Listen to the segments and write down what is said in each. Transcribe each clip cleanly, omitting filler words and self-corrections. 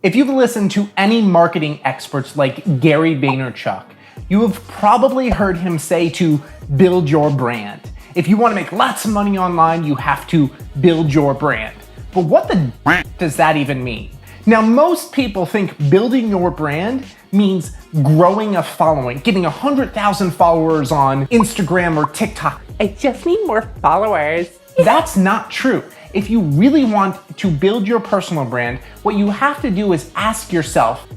If you've listened to any marketing experts like Gary Vaynerchuk, you have probably heard him say to build your brand. If you want to make lots of money online, you have to build your brand. But what the does that even mean? Now, most people think building your brand means growing a following, getting 100,000 followers on Instagram or TikTok. I just need more followers. That's not true. If you really want to build your personal brand, what you have to do is ask yourself,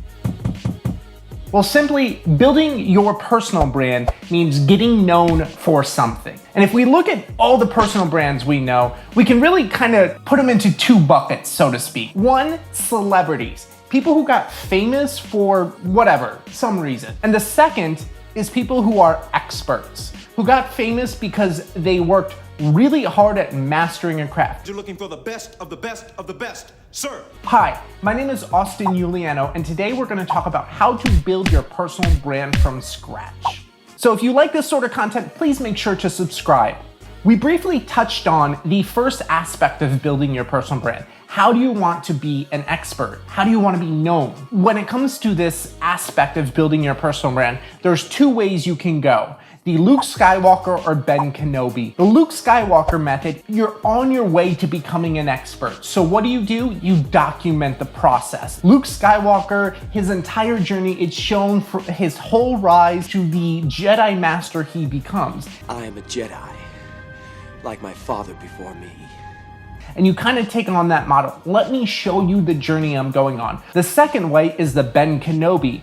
well, simply building your personal brand means getting known for something. And if we look at all the personal brands we know, we can really kind of put them into two buckets, so to speak. One, celebrities, people who got famous for whatever, some reason. And the second is people who are experts, who got famous because they worked really hard at mastering a craft. You're looking for the best of the best of the best, sir. Hi, my name is Austin Giuliano, and today we're going to talk about how to build your personal brand from scratch. So if you like this sort of content, please make sure to subscribe. We briefly touched on the first aspect of building your personal brand. How do you want to be an expert? How do you want to be known? When it comes to this aspect of building your personal brand, there's two ways you can go. The Luke Skywalker or Ben Kenobi. The Luke Skywalker method, you're on your way to becoming an expert. So what do? You document the process. Luke Skywalker, his entire journey, it's shown for his whole rise to the Jedi Master he becomes. I am a Jedi, like my father before me. And you kind of take on that model. Let me show you the journey I'm going on. The second way is the Ben Kenobi.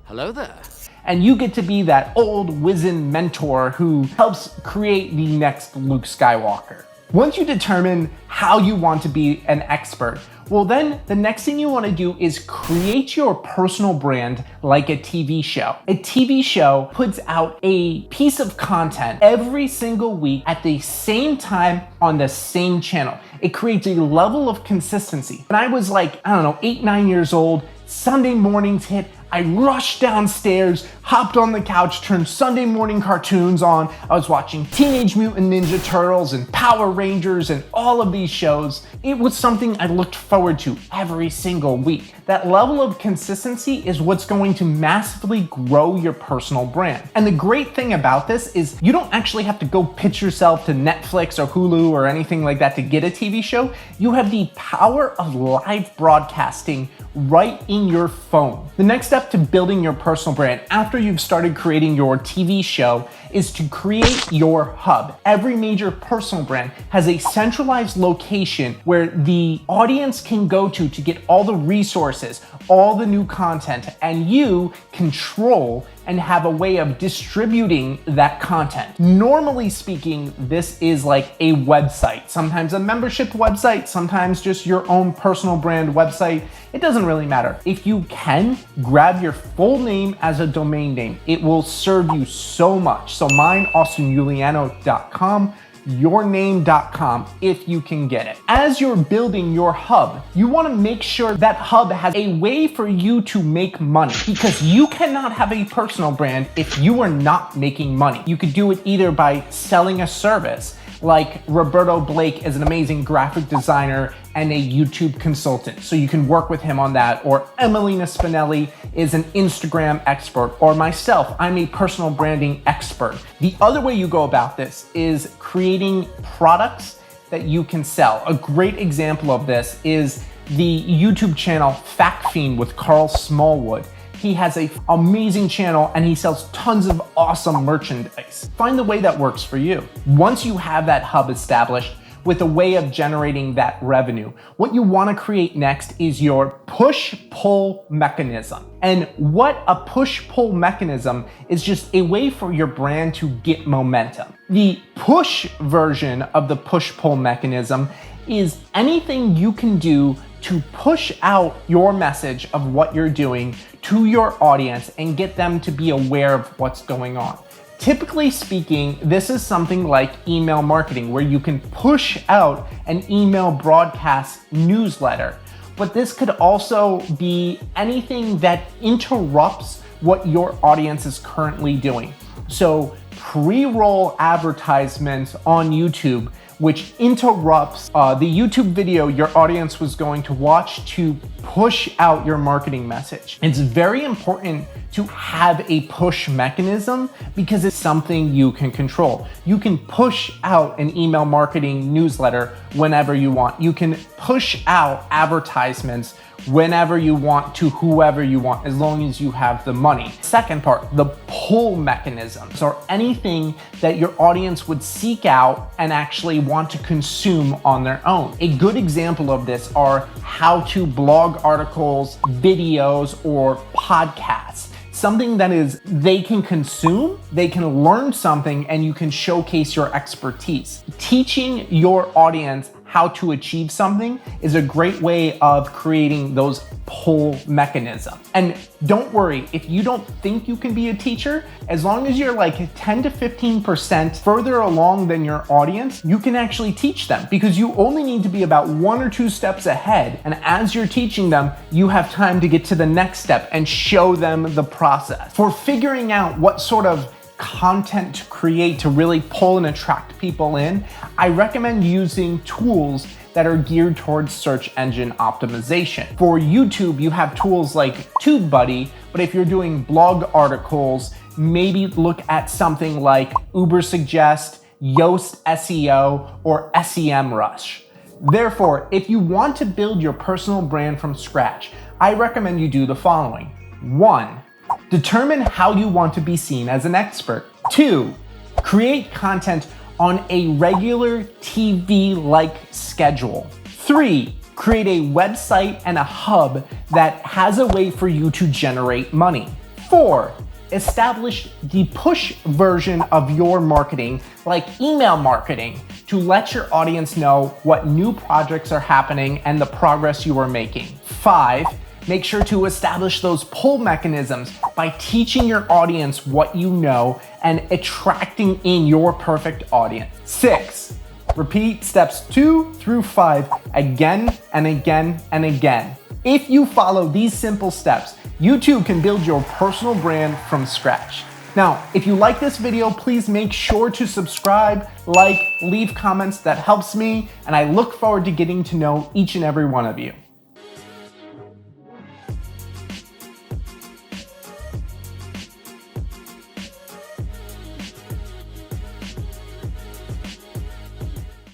Hello there. And you get to be that old wizened mentor who helps create the next Luke Skywalker. Once you determine how you want to be an expert, well then the next thing you want to do is create your personal brand like a TV show. A TV show puts out a piece of content every single week at the same time on the same channel. It creates a level of consistency. When I was like, 8, 9 years old, Sunday mornings hit, I rushed downstairs, hopped on the couch, turned Sunday morning cartoons on. I was watching Teenage Mutant Ninja Turtles and Power Rangers and all of these shows. It was something I looked forward to every single week. That level of consistency is what's going to massively grow your personal brand. And the great thing about this is you don't actually have to go pitch yourself to Netflix or Hulu or anything like that to get a TV show. You have the power of live broadcasting right in your phone. The next step to building your personal brand after you've started creating your TV show is to create your hub. Every major personal brand has a centralized location where the audience can go to get all the resources, all the new content, and you control and have a way of distributing that content. Normally speaking, this is like a website, sometimes a membership website, sometimes just your own personal brand website. It doesn't really matter. If you can, grab your full name as a domain name. It will serve you so much. So mine, austingiuliano.com, yourname.com if you can get it. As you're building your hub, you want to make sure that hub has a way for you to make money, because you cannot have a personal brand if you are not making money. You could do it either by selling a service, like Roberto Blake is an amazing graphic designer and a YouTube consultant, so you can work with him on that. Or Emelina Spinelli is an Instagram expert. Or myself, I'm a personal branding expert. The other way you go about this is creating products that you can sell. A great example of this is the YouTube channel Fact Fiend with Carl Smallwood. He has an amazing channel and he sells tons of awesome merchandise. Find the way that works for you. Once you have that hub established with a way of generating that revenue, what you want to create next is your push-pull mechanism. And what a push-pull mechanism is just a way for your brand to get momentum. The push version of the push-pull mechanism is anything you can do to push out your message of what you're doing to your audience and get them to be aware of what's going on. Typically speaking, this is something like email marketing, where you can push out an email broadcast newsletter. But this could also be anything that interrupts what your audience is currently doing. So pre-roll advertisements on YouTube which interrupts the YouTube video your audience was going to watch to push out your marketing message. It's very important to have a push mechanism because it's something you can control. You can push out an email marketing newsletter whenever you want. You can push out advertisements whenever you want to whoever you want, as long as you have the money. Second part, the pull mechanisms, or anything that your audience would seek out and actually want to consume on their own. A good example of this are how-to blog articles, videos, or podcasts. Something that is they can consume, they can learn something, and you can showcase your expertise. Teaching your audience how to achieve something is a great way of creating those pull mechanisms. And don't worry, if you don't think you can be a teacher, as long as you're like 10 to 15% further along than your audience, you can actually teach them, because you only need to be about 1 or 2 steps ahead. And as you're teaching them, you have time to get to the next step and show them the process. For figuring out what sort of content to create to really pull and attract people in, I recommend using tools that are geared towards search engine optimization. For YouTube, you have tools like TubeBuddy, but if you're doing blog articles, maybe look at something like Ubersuggest, Yoast SEO, or SEMrush. Therefore, if you want to build your personal brand from scratch, I recommend you do the following. 1. Determine how you want to be seen as an expert. 2. Create content on a regular TV-like schedule. 3. Create a website and a hub that has a way for you to generate money. 4. Establish the push version of your marketing, like email marketing, to let your audience know what new projects are happening and the progress you are making. 5. Make sure to establish those pull mechanisms by teaching your audience what you know and attracting in your perfect audience. 6. Repeat steps 2 through 5 again and again and again. If you follow these simple steps, you too can build your personal brand from scratch. Now, if you like this video, please make sure to subscribe, like, leave comments. That helps me, and I look forward to getting to know each and every one of you.